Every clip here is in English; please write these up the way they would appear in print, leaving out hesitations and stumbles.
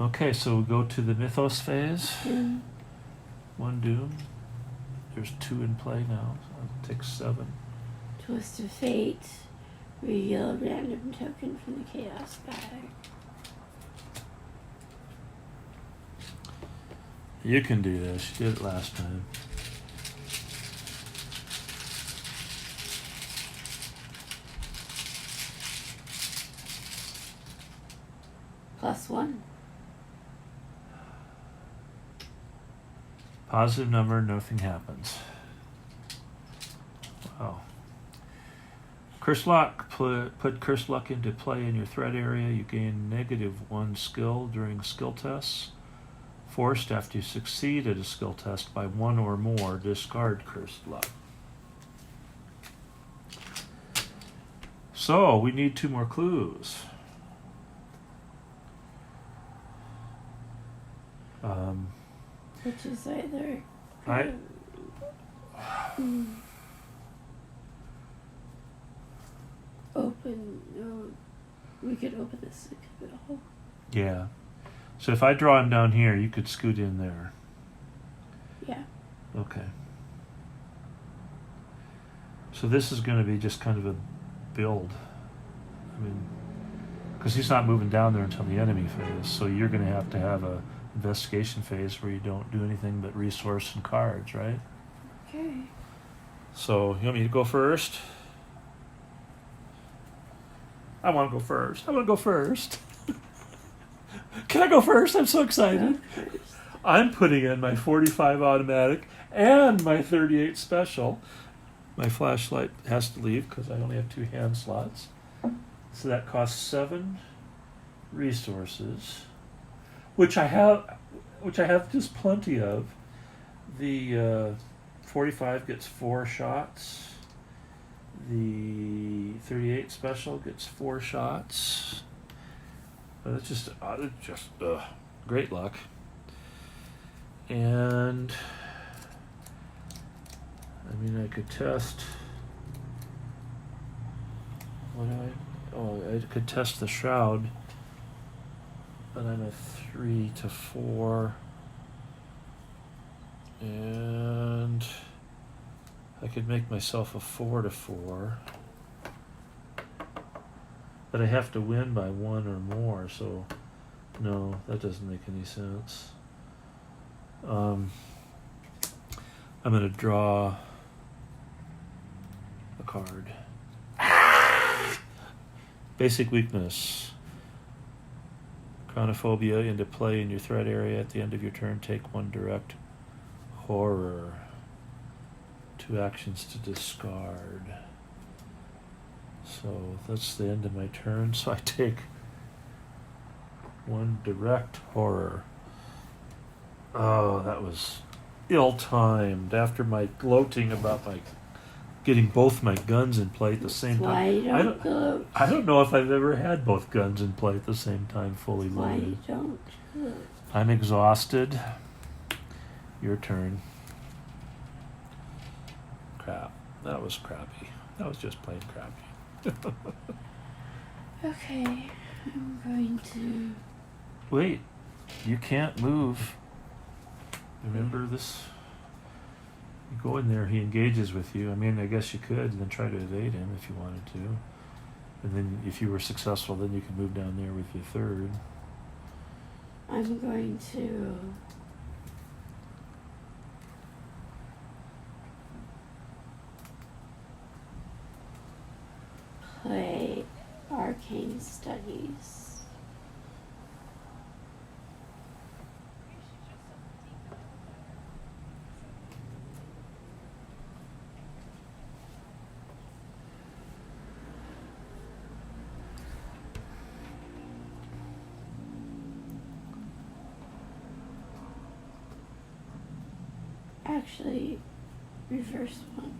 Okay, so we go to the Mythos phase. Mm. 1 doom. There's 2 in play now, so it takes 7. Twist of Fate. Reveal a random token from the Chaos bag. You can do this. You did it last time. +1. Positive number, nothing happens. Wow. Curse Luck. Put Curse Luck into play in your threat area. You gain -1 skill during skill tests. Forced after you succeed at a skill test by 1 or more, discard Cursed Luck. So, we need 2 more clues. Which is either... Open... No, we could open this middle. Yeah. So if I draw him down here, you could scoot in there. Yeah. Okay. So this is going to be just kind of a build. I mean, because he's not moving down there until the enemy phase, so you're going to have a investigation phase where you don't do anything but resource and cards, right? Okay. So you want me to go first? I want to go first. Can I go first? I'm so excited. I'm putting in my 45 automatic and my 38 special. My flashlight has to leave because I only have 2 hand slots. So that costs 7 resources, which I have just plenty of. The 45 gets 4 shots. The 38 special gets 4 shots. But it's just great luck. And I mean, I could test. I could test the shroud, but I'm a 3 to 4, and I could make myself a 4 to 4. But I have to win by 1 or more, so no, that doesn't make any sense. I'm going to draw a card. Basic weakness. Chronophobia into play in your threat area. At the end of your turn, take 1 direct horror. 2 actions to discard. So that's the end of my turn. So I take 1 direct horror. Oh, that was ill-timed. After my gloating about my getting both my guns in play at the same time. Why you don't gloat? I don't know if I've ever had both guns in play at the same time, fully loaded. Why you don't gloat? I'm exhausted. Your turn. Crap. That was crappy. That was just plain crappy. Okay, I'm going to... Wait, you can't move. Remember this? You go in there, he engages with you. I mean, I guess you could and then try to evade him if you wanted to. And then if you were successful, then you could move down there with your 3rd. I'm going to... play Arcane Studies. Actually, reverse 1.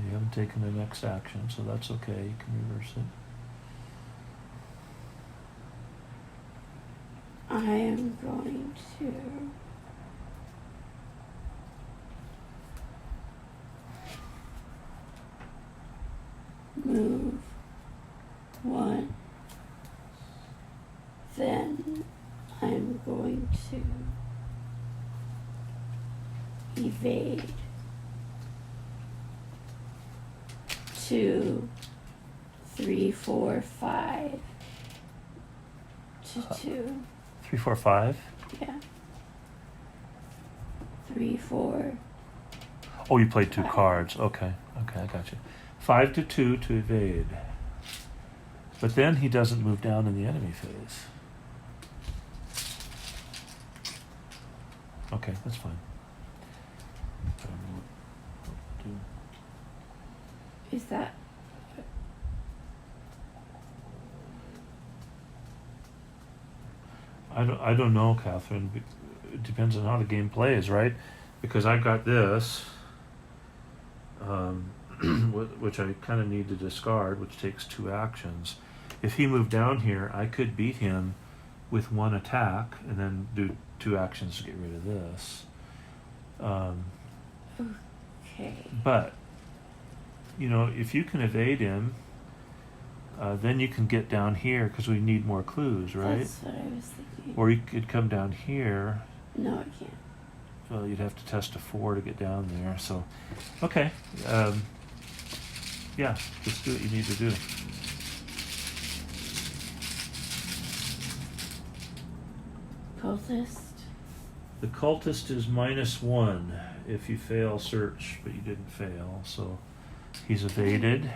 You haven't taken the next action, so that's okay. You can reverse it. I am going to move 1. Then I'm going to evade 2, 3, 4, 5 to 2. 3, 4, 5. Yeah. 3, 4. Oh, you played 2 5. cards. Okay, I got you. 5 to 2 to evade. But then he doesn't move down in the enemy phase. Okay, that's fine. I don't know what to do. Is that I don't know, Catherine. It depends on how the game plays, right? Because I've got this, which I kind of need to discard, which takes 2 actions. If he moved down here, I could beat him with 1 attack and then do 2 actions to get rid of this. okay? But, you know, if you can evade him, then you can get down here because we need more clues, right? That's what I was thinking. Or you could come down here. No, I can't. Well, you'd have to test a 4 to get down there. So, okay. Yeah, just do what you need to do. Cultist. The cultist is -1 if you fail search, but you didn't fail. So he's evaded.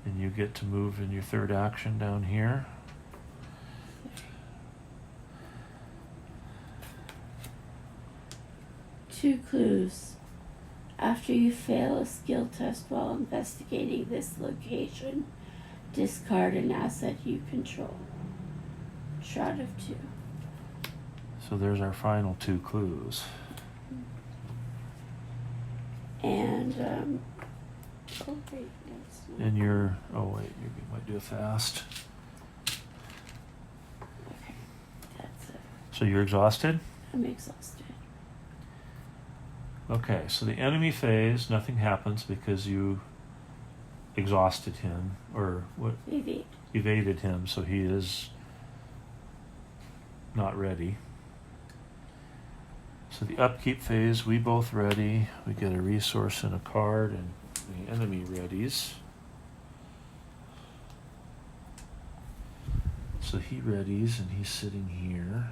And you get to move in your 3rd action down here. Two clues. After you fail a skill test while investigating this location, discard an asset you control. Shroud of 2. So there's our final 2 clues. And, oh wait, that's not. And you're, oh wait, you might do it fast. Okay, that's it. So you're exhausted? I'm exhausted. Okay, so the enemy phase, nothing happens because you exhausted him, or what? Evade. Evaded him, so he is not ready. So the upkeep phase, we both ready. We get a resource and a card, and the enemy readies. So he readies, and he's sitting here.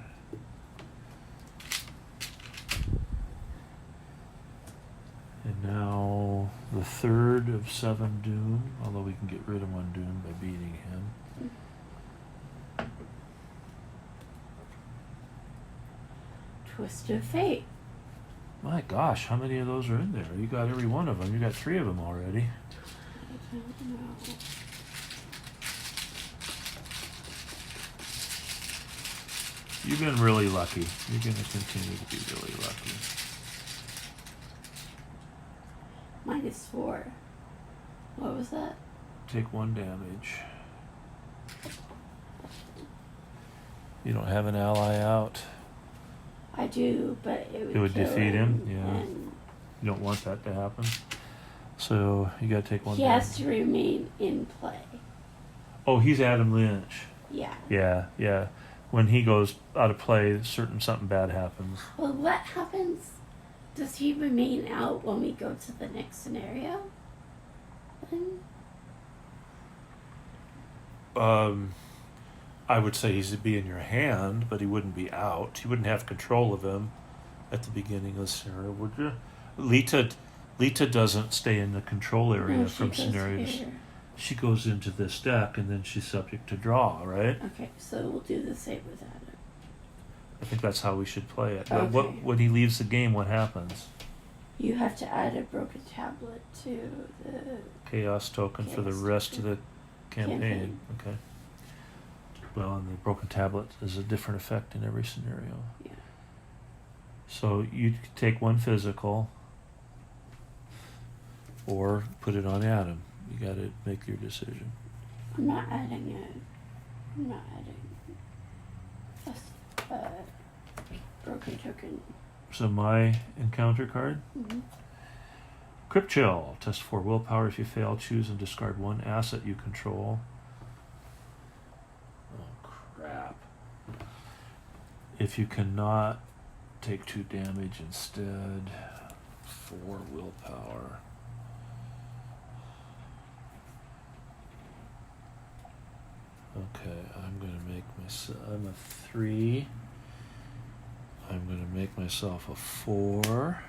And now the 3rd of 7 doom, although we can get rid of 1 doom by beating him. Twist of Fate. My gosh, how many of those are in there? You got every one of them. You got 3 of them already. I don't know. You've been really lucky. You're going to continue to be really lucky. -4. What was that? Take 1 damage. You don't have an ally out. I do, but it It would kill defeat him, yeah. and You don't want that to happen. So you got to take 1 he damage. has to remain in play. Oh, he's Adam Lynch. Yeah. Yeah. When he goes out of play, something bad happens. Well, what happens? Does he remain out when we go to the next scenario? Then? I would say he'd be in your hand, but he wouldn't be out. You wouldn't have control of him at the beginning of the scenario, would you? Lita doesn't stay in the control area No, she from goes scenarios. here. She goes into this deck, and then she's subject to draw, right? Okay, so we'll do the same with Adam. I think that's how we should play it. Okay. When he leaves the game, what happens? You have to add a broken tablet to the Chaos token for the Chaos rest token. of the campaign. Okay. Well, and the broken tablet is a different effect in every scenario. Yeah. So you could take 1 physical, or put it on Adam. You got to make your decision. I'm not adding a broken token. So my encounter card, Mm-hmm. Crypt Chill. Test 4 willpower. If you fail, choose and discard one asset you control. Oh, crap. If you cannot, take 2 damage instead. 4 willpower. Okay, I'm going to make myself... I'm a 3. I'm going to make myself a 4.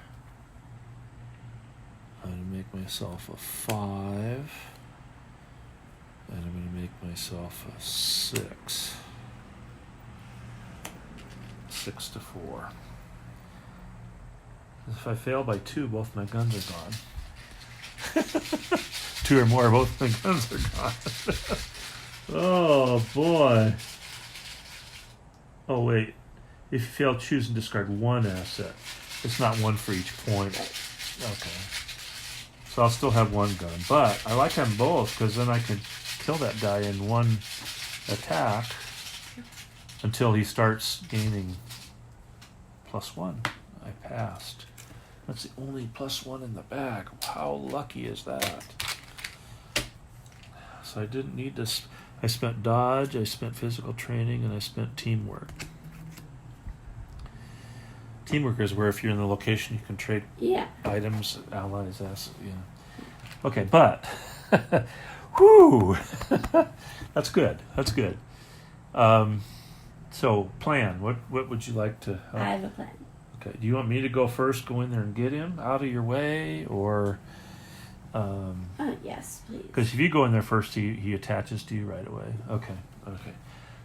I'm going to make myself a 5. And I'm going to make myself a 6. 6 to 4. If I fail by 2, both my guns are gone. 2 or more, both my guns are gone. Oh, boy. Oh, wait. If you fail, choose and discard one asset. It's not one for each point. Okay. So I'll still have one gun. But I like them both because then I can kill that guy in one attack until he starts gaining +1. I passed. That's the only +1 in the bag. How lucky is that? So I didn't need to... I spent dodge, I spent physical training, and I spent teamwork. Teamwork is where if you're in the location, you can trade items, allies, assets. Yeah. Okay, but whoo, that's good. That's good. So plan. What would you like to? I have a plan. Okay. Do you want me to go first? Go in there and get him out of your way, or? Yes, please. Because if you go in there first, he attaches to you right away. Okay.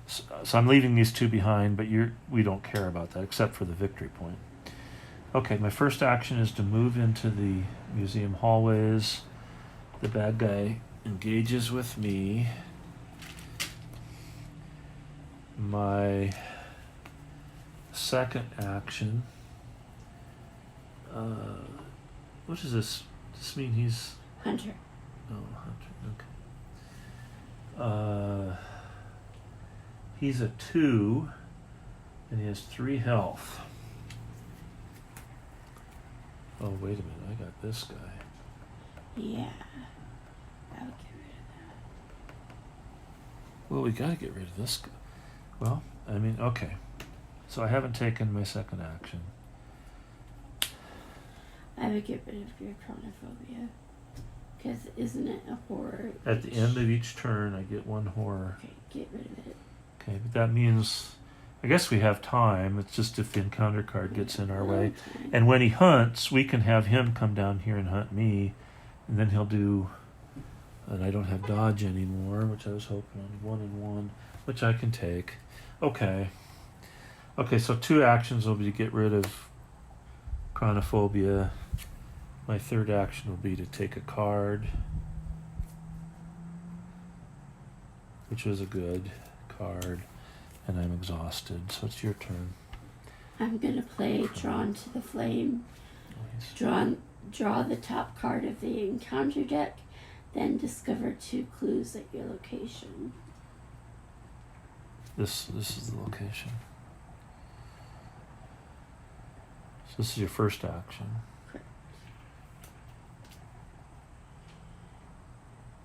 So I'm leaving these 2 behind, but we don't care about that except for the victory point. Okay, my first action is to move into the museum hallways. The bad guy engages with me. My second action. What does this? Does this mean he's Hunter? Oh, Hunter. Okay. He's a 2, and he has 3 health. Oh, wait a minute. I got this guy. Yeah. I would get rid of that. Well, we got to get rid of this guy. Well, I mean, okay. So I haven't taken my second action. I would get rid of your chronophobia. Because isn't it a horror? At the end of each turn, I get 1 horror. Okay, get rid of it. Okay, but that means... I guess we have time. It's just if the encounter card gets in our way. And when he hunts, we can have him come down here and hunt me. And then he'll do... And I don't have dodge anymore, which I was hoping on 1 and 1, which I can take. Okay. Okay, so 2 actions will be to get rid of chronophobia. My third action will be to take a card, which was a good card. And I'm exhausted, so it's your turn. I'm going to play Drawn to the Flame. Nice. Draw the top card of the encounter deck, then discover 2 clues at your location. This is the location. So this is your first action. Correct.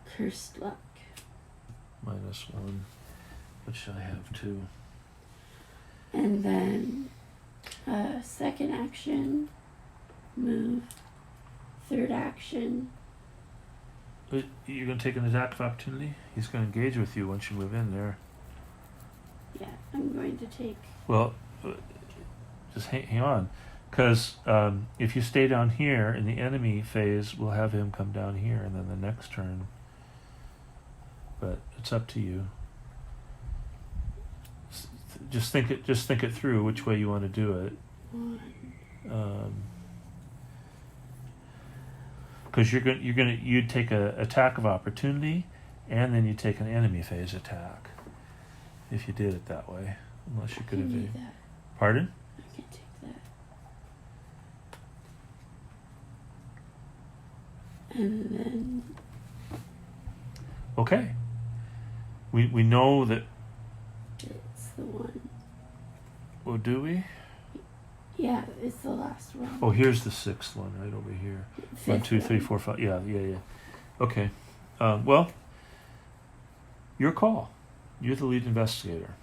Cursed Luck. -1, which I have 2. And then second action, move. Third action. But you're going to take an attack of opportunity? He's going to engage with you once you move in there. Yeah, I'm going to take... Well, just hang on. Because if you stay down here in the enemy phase, we'll have him come down here, and then the next turn. But it's up to you. Just think it through which way you want to do it. Because you'd take a attack of opportunity, and then you take an enemy phase attack. If you did it that way, unless you could have. Pardon? I can take that. And then. Okay. We know that. It's the one. Oh, do we? Yeah, it's the last one. Oh, here's the sixth one right over here. 1, 2, 3, 4, 5. Yeah. Okay. Well, your call. You're the lead investigator.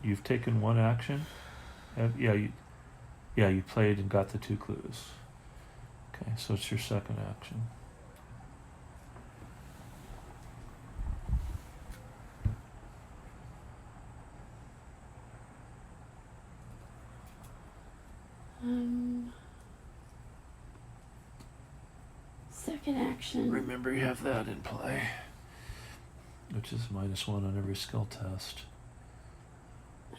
You've taken one action. You played and got the 2 clues. Okay, so it's your second action. Second action. Remember, you have that in play, which is -1 on every skill test.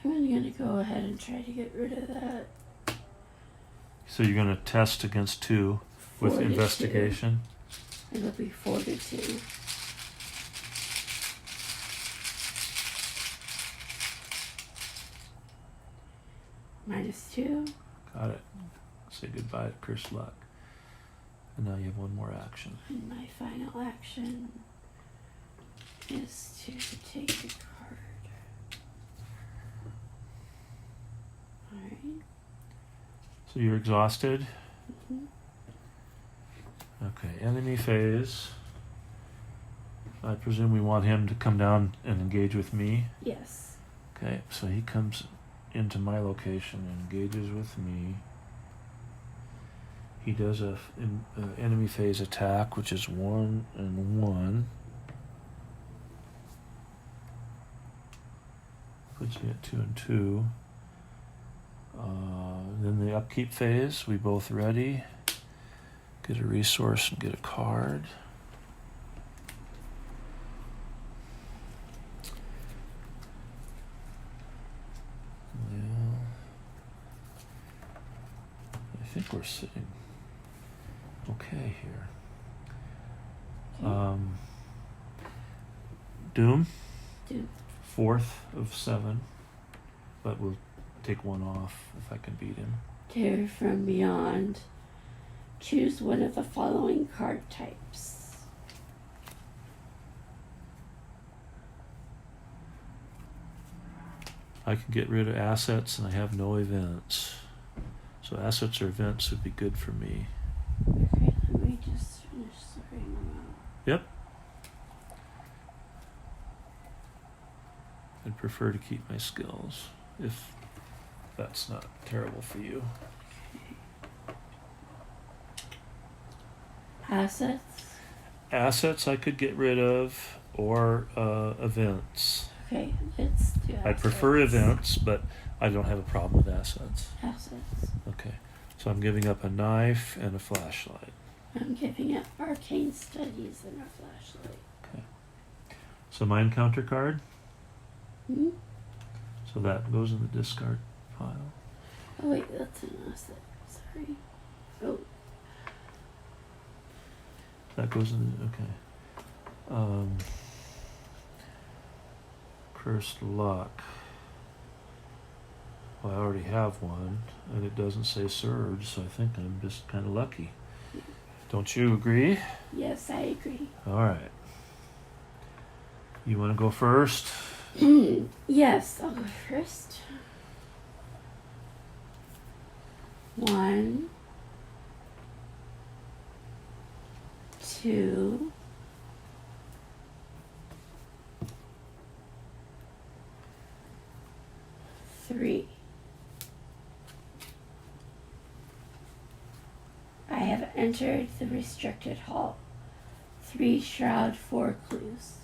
I'm going to go ahead and try to get rid of that. So you're going to test against 2 with 4 to 2. investigation. It'll be 4 to 2. -2. Got it. Say goodbye to cursed luck. And now you have one more action. And my final action is to take a card. Alright. So you're exhausted. Mm-hmm. Okay, enemy phase. I presume we want him to come down and engage with me. Yes. Okay, so he comes into my location and engages with me. He does a enemy phase attack, which is 1 and 1. Puts me at 2 and 2. Then the upkeep phase, we both ready. Get a resource and get a card. Well, I think we're sitting okay here. Doom. 4th of 7, but we'll take 1 off if I can beat him. Terror from Beyond. Choose one of the following card types. I can get rid of assets and I have no events. So assets or events would be good for me. Okay, let me just finish sorting them out. Yep. I'd prefer to keep my skills, if that's not terrible for you. Assets. Assets I could get rid of, or events. Okay, let's do assets. I prefer events, but I don't have a problem with assets. Assets. Okay, so I'm giving up a knife and a flashlight. I'm giving up arcane studies and a flashlight. Okay. So my encounter card. Hmm? So that goes in the discard pile. Oh wait, that's an asset. Sorry. Oh. That goes in the, okay. Cursed luck. Well, I already have one, and it doesn't say surge, so I think I'm just kind of lucky. Don't you agree? Yes, I agree. All right. You want to go first? Yes, I'll go first. 1, 2, 3. I have entered the restricted hall. 3 shroud, 4 clues.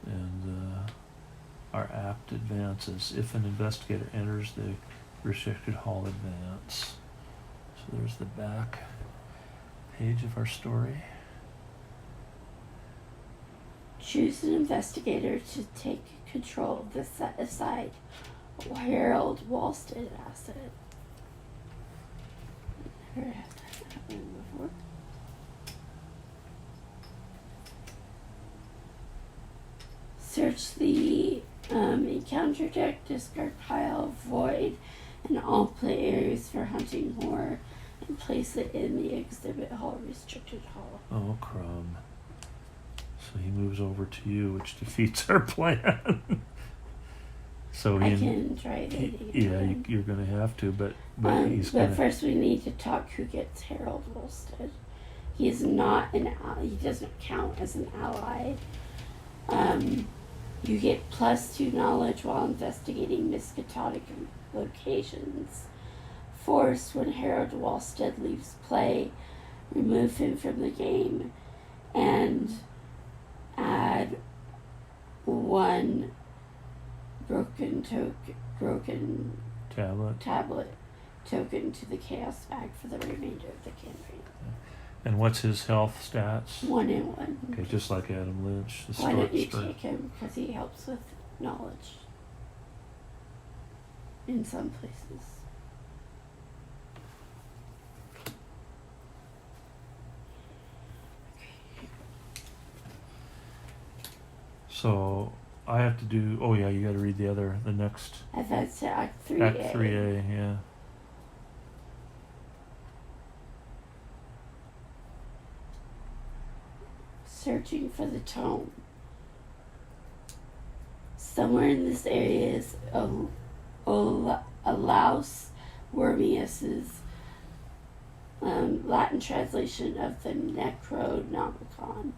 And our act advances. If an investigator enters the restricted hall, advance. So there's the back page of our story. Choose an investigator to take control of the set aside Harold Walsted asset. Never had that happen before. Search the encounter deck, discard pile, void, and all play areas for hunting horror, and place it in the exhibit hall, restricted hall. Oh, crumb. So he moves over to you, which defeats our plan. So I can try that. you're going to have to, but he's But going to. first we need to talk who gets Harold Wolstead. He is not an ally. He doesn't count as an ally. You get +2 knowledge while investigating Miskatonic locations. Force when Harold Wolstead leaves play, remove him from the game, and add 1 broken tablet token to the chaos bag for the remainder of the campaign. And what's his health stats? 1 and 1. Okay, just like Adam Lynch. The Why don't you Stork. take him? Because he helps with knowledge in some places. So I have to do. Oh yeah, you got to read the next. That's Act 3A. Act 3A, yeah. Searching for the tome. Somewhere in this area is Olaus Wormius's Latin translation of the Necronomicon.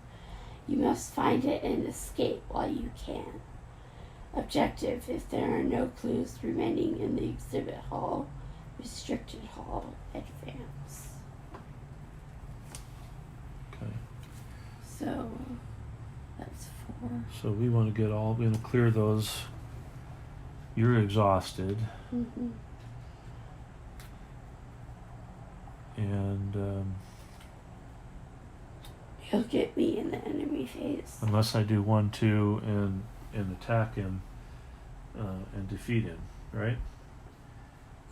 You must find it and escape while you can. Objective: if there are no clues remaining in the exhibit hall, restricted hall, advance. Okay. So that's 4. So we want to get all. We're going to clear those. You're exhausted, Mm-hmm. and He'll get me in the enemy phase. unless I do 1, 2, and attack him, and defeat him, right?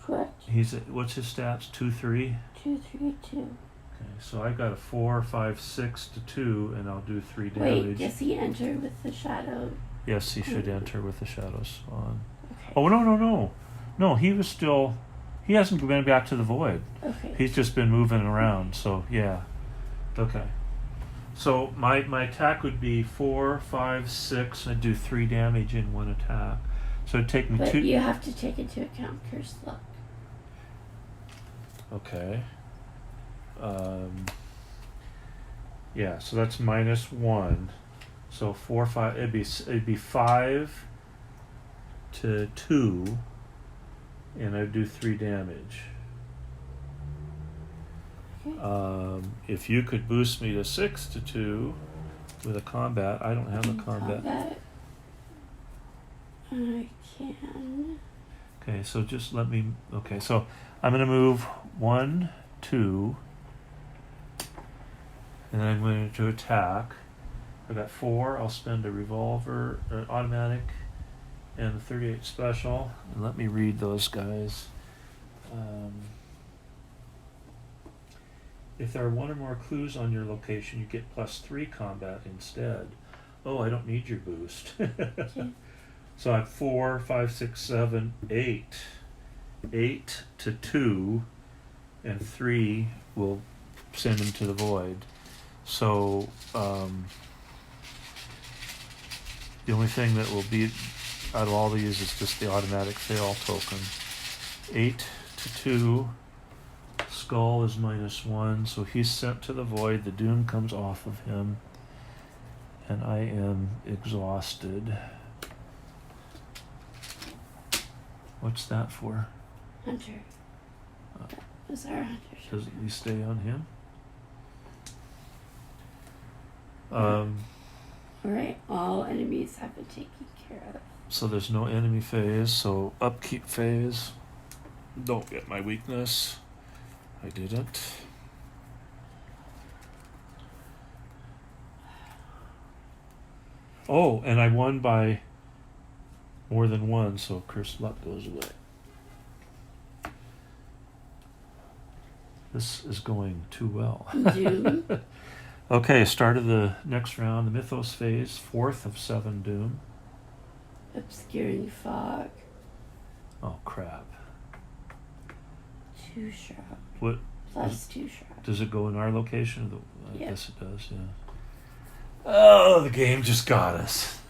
Correct. What's his stats? 2, 3. 2, 3, 2. Okay, so I got a 4, 5, 6 to 2, and I'll do 3 Wait, damage. does he enter with the shadow? Yes, he should enter with the shadows on. Okay. Oh no! He was still. He hasn't been back to the void. Okay. He's just been moving around. So yeah. Okay. So my attack would be 4, 5, 6. I'd do 3 damage in 1 attack. So it'd take me But 2. you have to take into account cursed luck. Okay. Yeah. So that's -1. So 4, 5. It'd be 5 to 2, and I'd do 3 damage. Okay. If you could boost me to 6 to 2 with a combat, I don't have a combat. I can. Okay, so just let me. Okay, so I'm going to move 1, 2, and then I'm going to attack. I got 4. I'll spend a revolver, automatic, and the 38 special. And let me read those guys. If there are 1 or more clues on your location, you get +3 combat instead. Oh, I don't need your boost. Okay. So I have 4, 5, 6, 7, 8. 8 to 2, and 3 will send him to the void. So the only thing that will be out of all these is just the automatic fail token. 8 to 2. Skull is -1, so he's sent to the void. The doom comes off of him, and I am exhausted. What's that for? Hunter. That was our hunter. Does he stay on him? Alright, all enemies have been taken care of. So there's no enemy phase, so upkeep phase. Don't get my weakness. I didn't. Oh, and I won by more than 1, so cursed luck goes away. This is going too well. Doom. Okay, start of the next round, the Mythos phase, 4th of 7 Doom. Obscuring fog. Oh, crap. 2 shroud. What? +2 shroud. Does it go in our location? I Yeah. guess it does, yeah. Oh, the game just got us.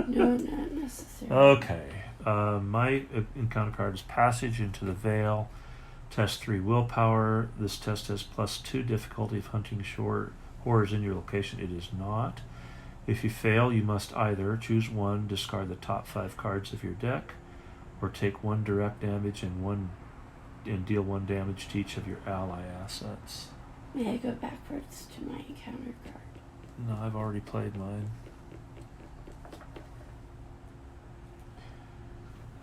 No, not necessarily. Okay. My encounter card is Passage into the Veil. Test 3 willpower. This test has +2 difficulty of hunting horrors in your location. It is not. If you fail, you must either choose one, discard the top 5 cards of your deck, or take 1 direct damage and deal 1 damage to each of your ally assets. May I go backwards to my encounter card? No, I've already played mine.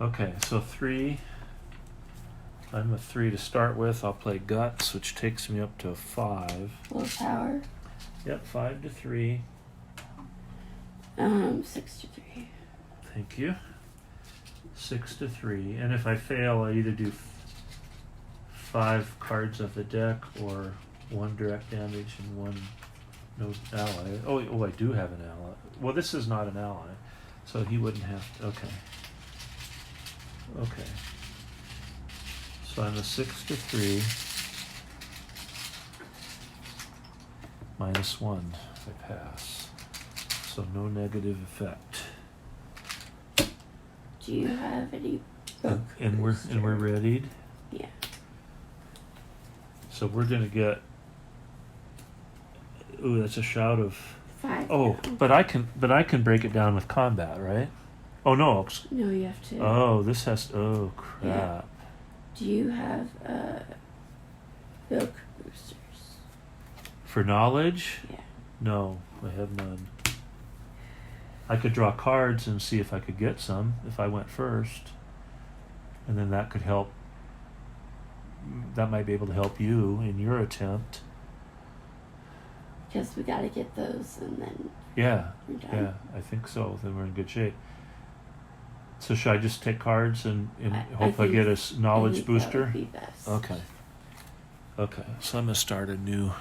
Okay, so 3. I'm a 3 to start with. I'll play Guts, which takes me up to a 5. Willpower? Yep, 5 to 3. 6 to 3. Thank you. 6 to 3. And if I fail, I either do 5 cards of the deck or 1 direct damage and 1 no ally. Oh, I do have an ally. Well, this is not an ally, so he wouldn't have to. Okay. Okay. So I'm a 6 to 3. -1 if I pass. So no negative effect. Do you have any book? And we're readied. Yeah. So we're gonna get. Ooh, that's a shout of. 5. Oh, now. but I can break it down with combat, right? Oh no. No, you have to. Oh, this has. Oh crap. Yeah. Do you have book boosters? For knowledge? Yeah. No, I have none. I could draw cards and see if I could get some if I went first, and then that could help. That might be able to help you in your attempt. Because we got to get those and then Yeah, we're done. yeah, I think so. Then we're in good shape. So should I just take cards and hope I get a knowledge I think booster? That would be best. Okay. Okay. So I'm gonna start a new